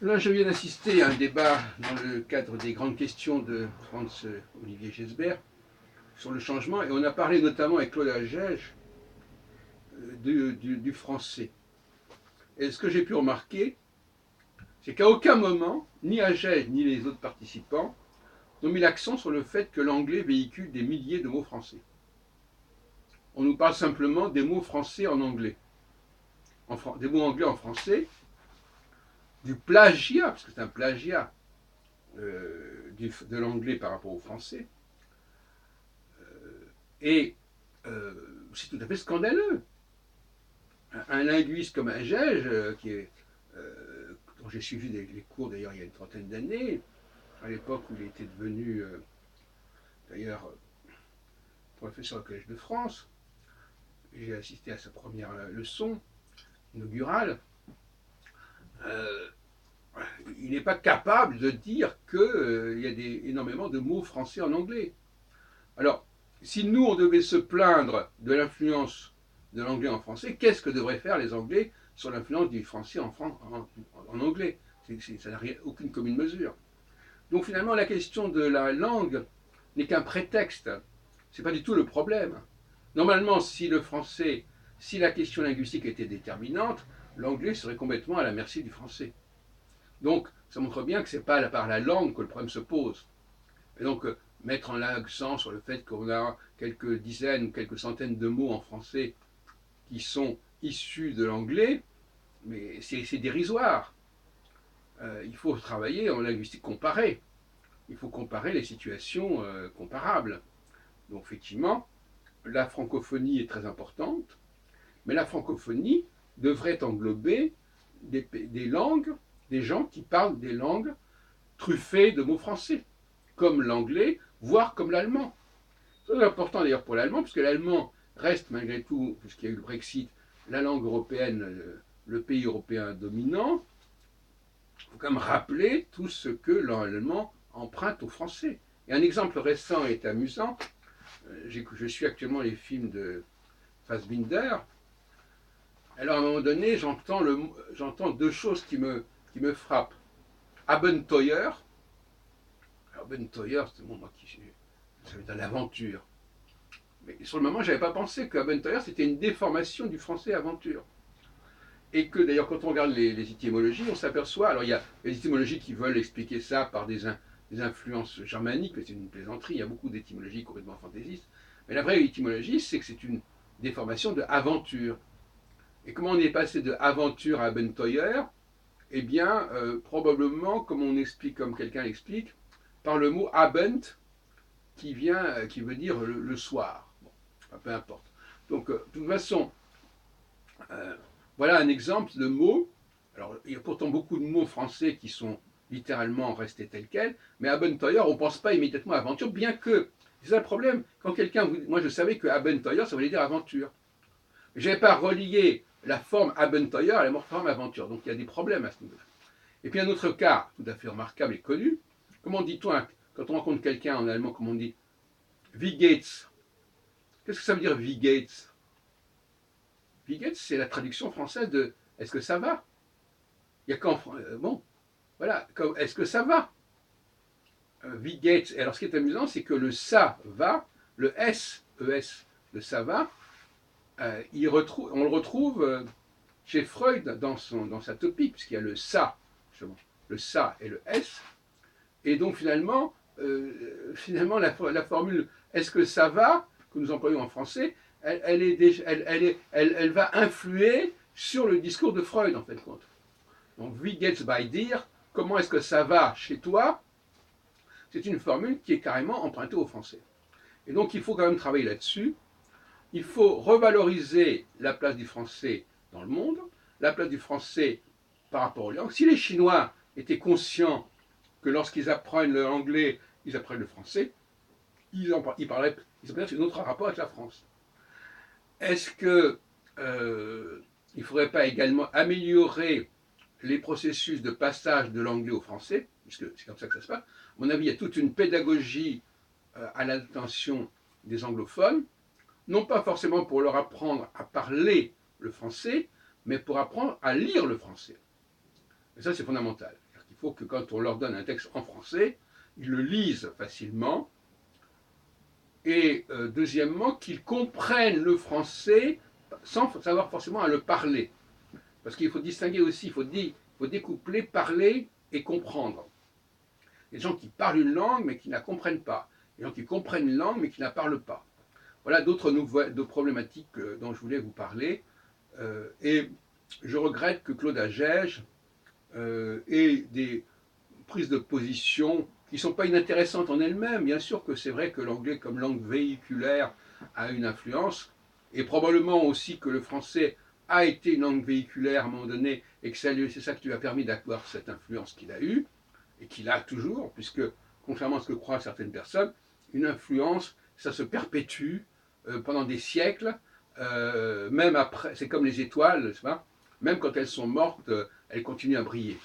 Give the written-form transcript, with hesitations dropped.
Là, je viens d'assister à un débat dans le cadre des grandes questions de Franz-Olivier Gesbert sur le changement, et on a parlé notamment avec Claude Agege du français. Et ce que j'ai pu remarquer, c'est qu'à aucun moment, ni Agege ni les autres participants n'ont mis l'accent sur le fait que l'anglais véhicule des milliers de mots français. On nous parle simplement des mots français en anglais, des mots anglais en français, du plagiat, parce que c'est un plagiat de l'anglais par rapport au français, et c'est tout à fait scandaleux. Un linguiste comme Agege, dont j'ai suivi les cours d'ailleurs il y a une trentaine d'années, à l'époque où il était devenu d'ailleurs professeur au Collège de France, j'ai assisté à sa première leçon inaugurale, euh, il n'est pas capable de dire qu'il y a énormément de mots français en anglais. Alors, si nous, on devait se plaindre de l'influence de l'anglais en français, qu'est-ce que devraient faire les Anglais sur l'influence du français en anglais? Ça n'a aucune commune mesure. Donc finalement, la question de la langue n'est qu'un prétexte. Ce n'est pas du tout le problème. Normalement, si la question linguistique était déterminante, l'anglais serait complètement à la merci du français. Donc, ça montre bien que ce n'est pas par la langue que le problème se pose. Et donc, mettre en l'accent sur le fait qu'on a quelques dizaines ou quelques centaines de mots en français qui sont issus de l'anglais, mais c'est dérisoire. Il faut travailler en linguistique comparée. Il faut comparer les situations comparables. Donc, effectivement, la francophonie est très importante, mais la francophonie devrait englober des langues, des gens qui parlent des langues truffées de mots français, comme l'anglais, voire comme l'allemand. C'est important d'ailleurs pour l'allemand, puisque l'allemand reste malgré tout, puisqu'il y a eu le Brexit, la langue européenne, le pays européen dominant. Il faut quand même rappeler tout ce que l'allemand emprunte au français. Et un exemple récent est amusant. Je suis actuellement les films de Fassbinder. Alors à un moment donné, j'entends deux choses qui me frappent. Abenteuer. Alors Abenteuer, c'est bon, moi qui ça veut dire l'aventure. Mais sur le moment, je n'avais pas pensé que Abenteuer, c'était une déformation du français aventure. Et que d'ailleurs, quand on regarde les étymologies, on s'aperçoit, alors il y a les étymologies qui veulent expliquer ça par des influences germaniques, mais c'est une plaisanterie, il y a beaucoup d'étymologies complètement fantaisistes. Mais la vraie étymologie, c'est que c'est une déformation de aventure. Et comment on est passé de aventure à Abenteuer? Eh bien, probablement, comme on explique, comme quelqu'un l'explique, par le mot Abend, qui veut dire le soir. Bon, enfin, peu importe. Donc, de toute façon, euh, voilà un exemple de mots. Alors, il y a pourtant beaucoup de mots français qui sont littéralement restés tels quels, mais Abenteuer, on ne pense pas immédiatement à aventure, bien que, c'est ça le problème, quand quelqu'un vous... Moi, je savais que Abenteuer, ça voulait dire aventure. Je n'avais pas relié la forme Abenteuer à la forme aventure, donc il y a des problèmes à ce niveau-là. Et puis un autre cas tout à fait remarquable et connu, comment dit-on quand on rencontre quelqu'un en allemand, comment on dit Wie geht's? Qu'est-ce que ça veut dire Wie geht's? Wie geht's, c'est la traduction française de est-ce que ça va? Il y a qu'en bon, voilà, est-ce que ça va? Wie geht's? Et alors ce qui est amusant, c'est que le ça va, le S, ES, le ça va, on le retrouve chez Freud dans sa topique, puisqu'il y a le ça, justement, le ça et le S. Et donc finalement la formule est-ce que ça va, que nous employons en français, elle va influer sur le discours de Freud, en fait, compte. Donc, wie geht's by dire, comment est-ce que ça va chez toi, c'est une formule qui est carrément empruntée au français. Et donc, il faut quand même travailler là-dessus. Il faut revaloriser la place du français dans le monde, la place du français par rapport aux langues. Si les Chinois étaient conscients que lorsqu'ils apprennent l'anglais, ils apprennent le français, ils auraient un autre rapport avec la France. Est-ce que il ne faudrait pas également améliorer les processus de passage de l'anglais au français, puisque c'est comme ça que ça se passe? À mon avis, il y a toute une pédagogie à l'attention des anglophones, non pas forcément pour leur apprendre à parler le français, mais pour apprendre à lire le français. Et ça, c'est fondamental. Il faut que quand on leur donne un texte en français, ils le lisent facilement. Et deuxièmement, qu'ils comprennent le français sans savoir forcément à le parler. Parce qu'il faut distinguer aussi, il faut découpler parler et comprendre. Les gens qui parlent une langue mais qui ne la comprennent pas. Les gens qui comprennent une langue mais qui ne la parlent pas. Voilà d'autres problématiques dont je voulais vous parler. Et je regrette que Claude Agege ait des prises de position qui ne sont pas inintéressantes en elles-mêmes. Bien sûr que c'est vrai que l'anglais comme langue véhiculaire a une influence, et probablement aussi que le français a été une langue véhiculaire à un moment donné, et que c'est ça qui lui a permis d'avoir cette influence qu'il a eue, et qu'il a toujours, puisque, contrairement à ce que croient certaines personnes, une influence, ça se perpétue pendant des siècles, même après, c'est comme les étoiles, même quand elles sont mortes, elles continuent à briller.